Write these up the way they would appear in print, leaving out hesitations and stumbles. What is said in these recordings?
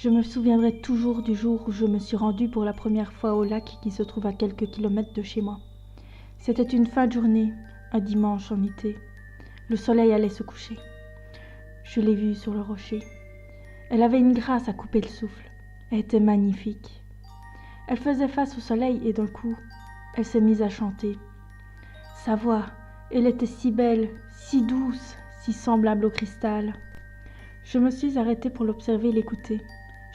Je me souviendrai toujours du jour où je me suis rendue pour la première fois au lac qui se trouve à quelques kilomètres de chez moi. C'était une fin de journée, un dimanche en été. Le soleil allait se coucher. Je l'ai vue sur le rocher. Elle avait une grâce à couper le souffle. Elle était magnifique. Elle faisait face au soleil et d'un coup, elle s'est mise à chanter. Sa voix, elle était si belle, si douce, si semblable au cristal. Je me suis arrêtée pour l'observer et l'écouter.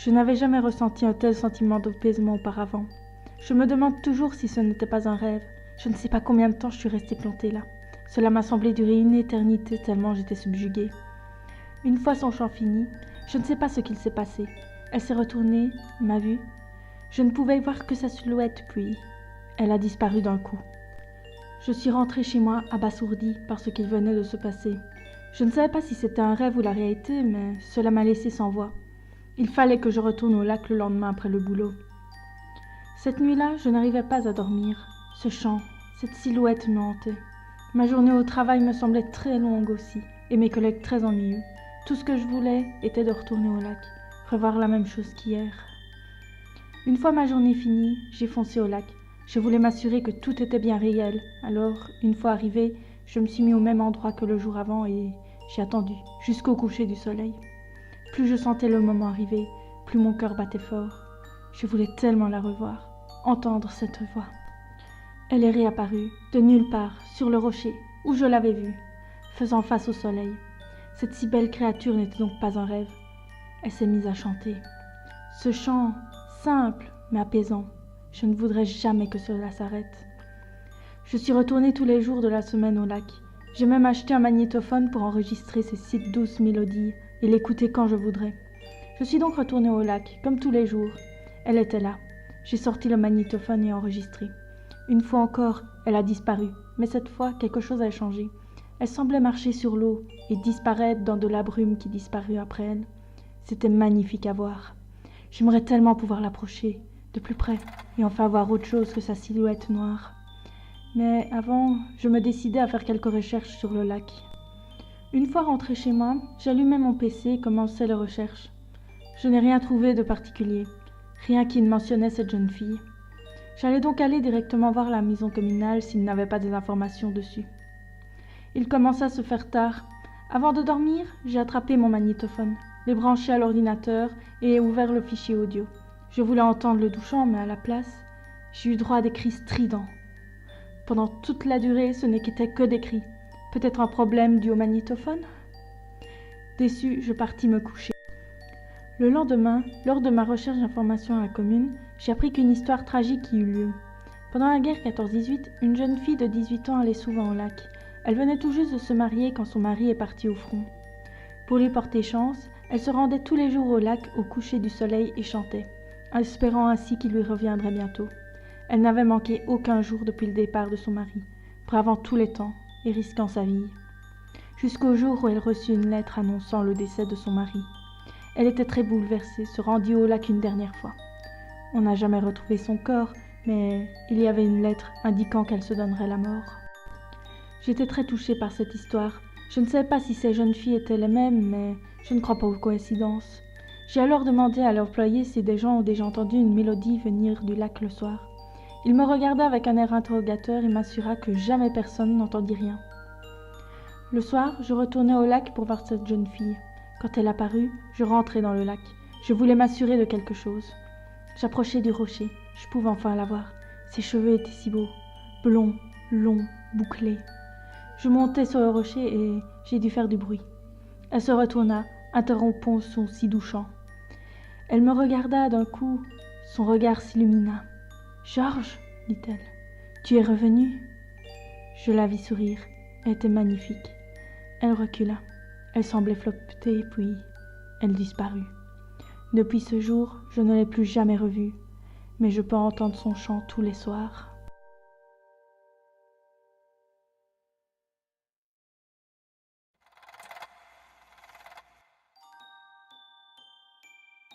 Je n'avais jamais ressenti un tel sentiment d'apaisement auparavant. Je me demande toujours si ce n'était pas un rêve. Je ne sais pas combien de temps je suis restée plantée là. Cela m'a semblé durer une éternité tellement j'étais subjuguée. Une fois son chant fini, je ne sais pas ce qu'il s'est passé. Elle s'est retournée, m'a vue. Je ne pouvais voir que sa silhouette, puis elle a disparu d'un coup. Je suis rentrée chez moi abasourdie par ce qu'il venait de se passer. Je ne savais pas si c'était un rêve ou la réalité, mais cela m'a laissée sans voix. Il fallait que je retourne au lac le lendemain après le boulot. Cette nuit-là, je n'arrivais pas à dormir. Ce chant, cette silhouette me hantait. Ma journée au travail me semblait très longue aussi, et mes collègues très ennuyeux. Tout ce que je voulais était de retourner au lac, revoir la même chose qu'hier. Une fois ma journée finie, j'ai foncé au lac. Je voulais m'assurer que tout était bien réel. Alors, une fois arrivée, je me suis mis au même endroit que le jour avant et j'ai attendu jusqu'au coucher du soleil. Plus je sentais le moment arriver, plus mon cœur battait fort. Je voulais tellement la revoir, entendre cette voix. Elle est réapparue, de nulle part, sur le rocher, où je l'avais vue, faisant face au soleil. Cette si belle créature n'était donc pas un rêve. Elle s'est mise à chanter. Ce chant, simple mais apaisant, je ne voudrais jamais que cela s'arrête. Je suis retournée tous les jours de la semaine au lac. J'ai même acheté un magnétophone pour enregistrer ces si douces mélodies et l'écouter quand je voudrais. Je suis donc retournée au lac, comme tous les jours. Elle était là. J'ai sorti le magnétophone et enregistré. Une fois encore, elle a disparu, mais cette fois, quelque chose a changé. Elle semblait marcher sur l'eau et disparaître dans de la brume qui disparut après elle. C'était magnifique à voir. J'aimerais tellement pouvoir l'approcher, de plus près, et enfin voir autre chose que sa silhouette noire. Mais avant, je me décidai à faire quelques recherches sur le lac. Une fois rentrée chez moi, j'allumai mon PC et commençai les recherches. Je n'ai rien trouvé de particulier, rien qui ne mentionnait cette jeune fille. J'allais donc aller directement voir la maison communale s'il n'avait pas des informations dessus. Il commença à se faire tard. Avant de dormir, j'ai attrapé mon magnétophone, l'ai branché à l'ordinateur et ai ouvert le fichier audio. Je voulais entendre le doux chant, mais à la place, j'ai eu droit à des cris stridents. Pendant toute la durée, ce n'étaient que des cris. Peut-être un problème dû au magnétophone ? Déçue, je partis me coucher. Le lendemain, lors de ma recherche d'informations à la commune, j'ai appris qu'une histoire tragique y eut lieu. Pendant la guerre 14-18, une jeune fille de 18 ans allait souvent au lac. Elle venait tout juste de se marier quand son mari est parti au front. Pour lui porter chance, elle se rendait tous les jours au lac au coucher du soleil et chantait, espérant ainsi qu'il lui reviendrait bientôt. Elle n'avait manqué aucun jour depuis le départ de son mari, bravant tous les temps et risquant sa vie. Jusqu'au jour où elle reçut une lettre annonçant le décès de son mari. Elle était très bouleversée, se rendit au lac une dernière fois. On n'a jamais retrouvé son corps, mais il y avait une lettre indiquant qu'elle se donnerait la mort. J'étais très touchée par cette histoire. Je ne savais pas si ces jeunes filles étaient les mêmes, mais je ne crois pas aux coïncidences. J'ai alors demandé à l'employé si des gens ont déjà entendu une mélodie venir du lac le soir. Il me regarda avec un air interrogateur et m'assura que jamais personne n'entendit rien. Le soir, je retournai au lac pour voir cette jeune fille. Quand elle apparut, je rentrai dans le lac. Je voulais m'assurer de quelque chose. J'approchai du rocher. Je pouvais enfin la voir. Ses cheveux étaient si beaux, blonds, longs, bouclés. Je montai sur le rocher et j'ai dû faire du bruit. Elle se retourna, interrompant son si doux chant. Elle me regarda d'un coup, son regard s'illumina. « Georges, dit-elle, tu es revenu ?» Je la vis sourire. Elle était magnifique. Elle recula. Elle semblait flotter, puis elle disparut. Depuis ce jour, je ne l'ai plus jamais revue, mais je peux entendre son chant tous les soirs.